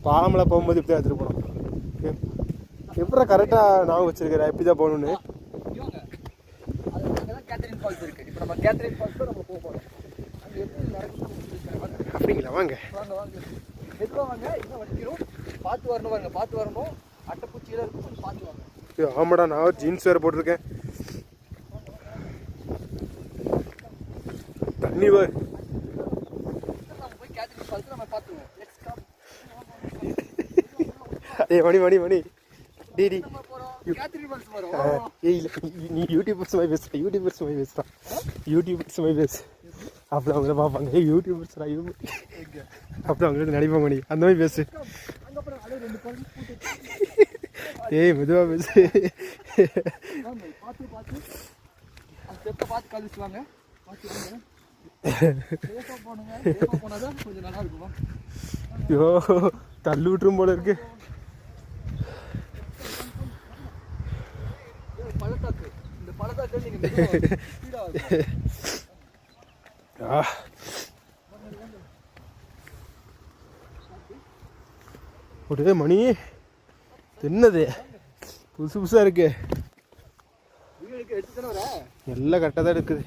பாலமலை போகும்போது இப்படி தான் எடுத்துகிட்டு போனோம். எப்படா கரெக்டாக நான் வச்சிருக்கிறேன் எப்படி தான் போகணுன்னு. அப்படிங்களா? வாங்க பார்த்து வரணும், வாங்க பார்த்து வரணும். அட்டைப்பூச்சியெல்லாம் இருக்கும், கொஞ்சம் பார்த்து வாங்க. ஆமாடா, நான் ஜீன்ஸ் வேறு போட்டிருக்கேன். தண்ணி போய் கேத்ரின் ஃபால்ஸ் நம்ம பார்த்துவோம். மணி மணி மணி டிடி கேத்ரின் ஃபால்ஸ் வரோம். நீ யூடியூபர்ஸ் மாதிரி பேசுற, யூடியூபர்ஸ் மாதிரி பேசுறான், யூடியூபர்ஸ் மாதிரி பேசு. அப்படி அவங்கள பார்ப்பாங்க, யூடியூபர்ஸ்ரா இது அப்படி அவங்களுக்கு நடிப்பாங்க. நீ அந்த மாதிரி பேசு. ஏய் மெதுவாக பேசு. பார்த்து பார்த்து ஸ்டெப்பை பார்த்து கழிச்சுவாங்க. போனாதான் கொஞ்சம் நல்லா இருக்குமா? ஐயோ தள்ளு விட்டுரும் போல இருக்கு. பழத்தாக்கு, இந்த பழத்தாக்கு நீங்க ஒரே மணி என்னது புதுசு புதுசாக இருக்கு. எல்லாம் கரெக்டாக தான் இருக்குது.